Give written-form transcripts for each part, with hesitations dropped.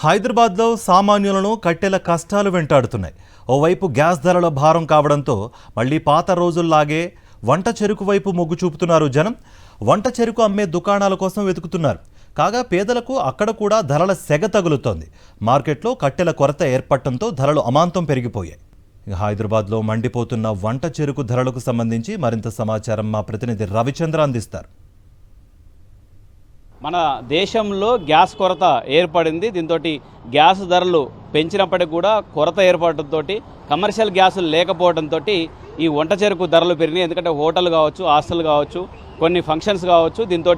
హైదరాబాద్లో సామాన్యులను కట్టెల కష్టాలు వెంటాడుతున్నాయి. ఓవైపు గ్యాస్ ధరల భారం కావడంతో మళ్లీ పాత రోజుల్లాగే వంట చెరుకు వైపు మొగ్గు చూపుతున్నారు జనం. వంట చెరుకు అమ్మే దుకాణాల కోసం వెతుకుతున్నారు. కాగా పేదలకు అక్కడ కూడా ధరల సెగ తగులుతోంది. మార్కెట్లో కట్టెల కొరత ఏర్పడటంతో ధరలు అమాంతం పెరిగిపోయాయి. హైదరాబాద్లో మండిపోతున్న వంట చెరుకు ధరలకు సంబంధించి మరింత సమాచారం మా ప్రతినిధి రవిచంద్ర అందిస్తారు. మన దేశంలో గ్యాస్ కొరత ఏర్పడింది. దీంతో గ్యాస్ ధరలు పెంచినప్పటికీ కూడా కొరత ఏర్పడటంతో కమర్షియల్ గ్యాసులు లేకపోవడంతో ఈ వంట చెరుకు ధరలు పెరిగినాయి. ఎందుకంటే హోటల్ కావచ్చు, హాస్టల్ కావచ్చు, కొన్ని ఫంక్షన్స్ కావచ్చు, దీంతో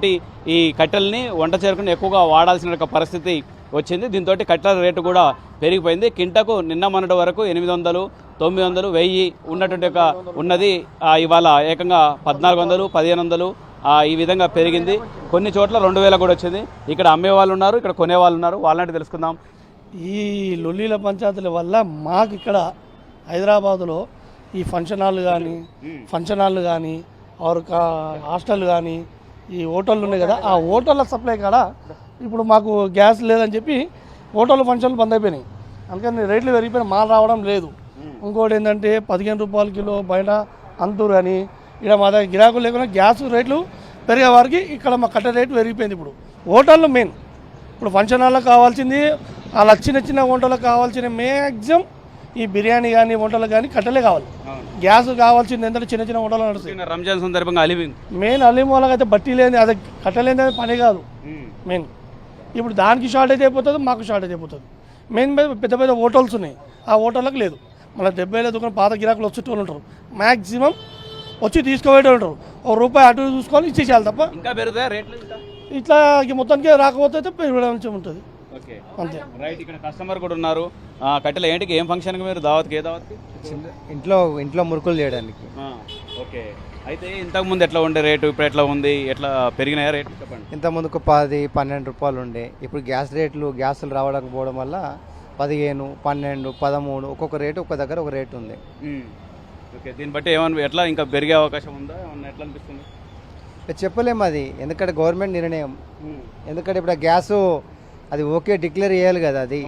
ఈ కట్టెల్ని వంట చెరుకుని ఎక్కువగా వాడాల్సిన పరిస్థితి వచ్చింది. దీంతో కట్టెల రేటు కూడా పెరిగిపోయింది. కింటకు నిన్న మొన్నటి వరకు 800, 900, 1000 ఉన్నటువంటి ఉన్నది ఇవాళ ఏకంగా 1400, 1500 ఈ విధంగా పెరిగింది. కొన్ని చోట్ల 2000 కూడా వచ్చింది. ఇక్కడ అమ్మే వాళ్ళు ఉన్నారు, ఇక్కడ కొనే వాళ్ళు ఉన్నారు. వాళ్ళని తెలుసుకుందాం. ఈ లొల్లీల పంచాయతీల వల్ల మాకు ఇక్కడ హైదరాబాదులో ఈ ఫంక్షన్ హాళ్ళు కానీ హాస్టల్ కానీ ఈ హోటళ్ళు ఉన్నాయి కదా, ఆ హోటళ్ళ సప్లై కాడ ఇప్పుడు మాకు గ్యాస్ లేదని చెప్పి హోటల్ ఫంక్షన్లు బంద్ అయిపోయినాయి. అందుకని రేట్లు పెరిగిపోయినా మాల్ రావడం లేదు. ఇంకోటి ఏంటంటే 15 రూపాయల కిలో బయట అంతూరు కానీ ఇక్కడ మా దగ్గర గిరాకులు లేకుండా గ్యాస్ రేట్లు పెరిగే వారికి ఇక్కడ మా కట్ట రేటు పెరిగిపోయింది. ఇప్పుడు హోటళ్ళు మెయిన్, ఇప్పుడు ఫంక్షన్ హాల్లకు కావాల్సింది అలా చిన్న వంటలకు కావాల్సిన మ్యాక్సిమం ఈ బిర్యానీ కానీ వంటలకు కానీ కట్టెలే కావాలి. గ్యాస్ కావాల్సింది ఏంటంటే చిన్న వంటలు నడుస్తుంది. రంజాన్ సందర్భంగా మెయిన్ అలీం వాళ్ళకి అయితే బట్టి లేని అది కట్టలేని పని కాదు మెయిన్. ఇప్పుడు దానికి షార్టేజ్ అయిపోతుంది, మాకు షార్టేజ్ అయిపోతుంది. మెయిన్ పెద్ద హోటల్స్ ఉన్నాయి, ఆ హోటళ్ళకి లేదు. మళ్ళీ 70 దుకాణం పాత గిరాకులు వచ్చేటోళ్ళు ఉంటారు, మ్యాక్సిమం వచ్చి తీసుకోబోయే ఉంటారు. ₹1 అటు చూసుకొని ఇచ్చేసేయాలి తప్ప ఇంకా పెరుగుతాయి రేట్లు. ఇట్లా మొత్తానికి రాకపోతే పెరగడం ఉంటుంది అంతే. రైట్, ఇక్కడ కస్టమర్ కూడా ఉన్నారు. కట్టెల ఏంటికి ఏం ఫంక్షన్కి మీరు దావత్కి? ఏ దావత్కి? ఇంట్లో మురుకులు చేయడానికి. ఓకే, అయితే ఇంతకుముందు ఎట్లా ఉండే రేటు, ఇప్పుడు ఎట్లా ఉంది, ఎట్లా పెరిగినాయా రేట్లు చెప్పండి. ఇంతకుముందుకు 10, 12 రూపాయలు ఉండే. ఇప్పుడు గ్యాసులు రావడానికి పోవడం వల్ల 15, 12, 13 ఒక్కొక్క రేటు, ఒక్క దగ్గర ఒక రేటు ఉంది. ఓకే, దీన్ని బట్టి ఏమన్నా ఎట్లా ఇంకా పెరిగే అవకాశం ఉందా? ఏమన్నా ఎట్లా అనిపిస్తుంది? చెప్పలేము అది, ఎందుకంటే గవర్నమెంట్ నిర్ణయం. ఎందుకంటే ఇప్పుడు గ్యాసు అది ఓకే డిక్లేర్ చేయాలి కదా, అది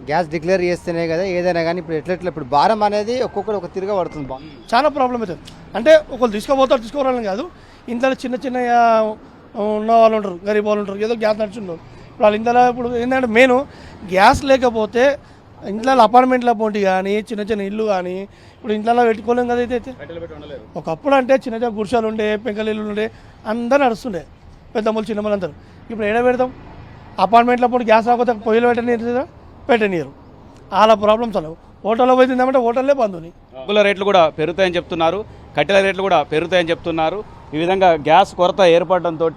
గ్యాస్ డిక్లేర్ చేస్తేనే కదా ఏదైనా కానీ. ఇప్పుడు ఇప్పుడు భారం అనేది ఒక్కొక్కరు ఒక తిరిగా పడుతుంది. చాలా ప్రాబ్లం అవుతుంది. అంటే ఒకళ్ళు తీసుకోవాలని కాదు, ఇంట్లో చిన్న ఉన్న వాళ్ళు ఉంటారు, గరీబ్ వాళ్ళు ఉంటారు, ఏదో గ్యాస్ నడుచుంటారు. ఇప్పుడు వాళ్ళ ఇంట్లో ఇప్పుడు ఏంటంటే మెయిన్ గ్యాస్ లేకపోతే ఇంట్లో అపార్ట్మెంట్ల పోటీ కానీ చిన్న ఇల్లు కానీ ఇప్పుడు ఇంట్లో పెట్టుకోలేం కదా. అయితే ఒకప్పుడు అంటే చిన్న గుడిసెలు ఉండే, పెంకల ఇల్లు ఉండే, అందరూ నడుస్తుండే, పెద్దమ్మలు చిన్నమ్మలు అందరూ. ఇప్పుడు ఏడ పెడతాం? అపార్ట్మెంట్లో పోటీ గ్యాస్ రాకపోతే పొయ్యిలు పెట్టనీరు. చాలా ప్రాబ్లమ్స్ అలా. హోటల్లో పోయిందంటే హోటల్లే బంద్ ఉన్నాయి. బొగ్గుల రేట్లు కూడా పెరుగుతాయని చెప్తున్నారు, కట్టెల రేట్లు కూడా పెరుగుతాయని చెప్తున్నారు. ఈ విధంగా గ్యాస్ కొరత ఏర్పడడంతో,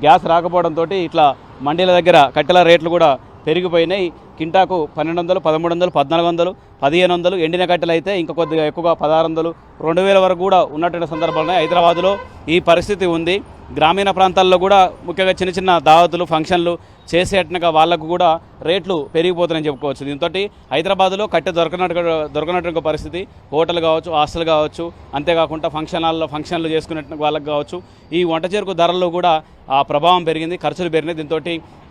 గ్యాస్ రాకపోవడంతో ఇట్లా మండీల దగ్గర కట్టెల రేట్లు కూడా పెరిగిపోయినాయి. కింటాకు 1200, 1300, 1400, 1500, ఎండిన కట్టెలు అయితే ఇంకా కొద్దిగా ఎక్కువగా 1600, 2000 వరకు కూడా ఉన్నటువంటి సందర్భాలు హైదరాబాద్లో ఈ పరిస్థితి ఉంది. గ్రామీణ ప్రాంతాల్లో కూడా ముఖ్యంగా చిన్న దావతులు, ఫంక్షన్లు చేసేటట్టుగా వాళ్ళకు కూడా రేట్లు పెరిగిపోతున్నాయని చెప్పుకోవచ్చు. దీంతో హైదరాబాద్లో కట్టె దొరకనటువంటి పరిస్థితి. హోటల్ కావచ్చు, హాస్టల్ కావచ్చు, అంతేకాకుండా ఫంక్షన్లు చేసుకునే వాళ్ళకి కావచ్చు, ఈ వంట చెరుకు ధరల్లో కూడా ఆ ప్రభావం పెరిగింది, ఖర్చులు పెరిగినాయి. దీంతో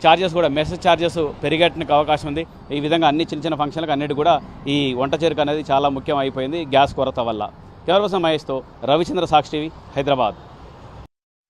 ఛార్జెస్ కూడా, మెసేజ్ ఛార్జెస్ పెరిగేటానికి అవకాశం ఉంది. ఈ విధంగా అన్ని చిన్న ఫంక్షన్లకు అన్నిటి కూడా ఈ వంట చెరుకు అనేది చాలా ముఖ్యం అయిపోయింది గ్యాస్ కొరత వల్ల. కెమెరా పర్సన్ మహేష్తో రవిచంద్ర, సాక్షి టీవీ, హైదరాబాద్.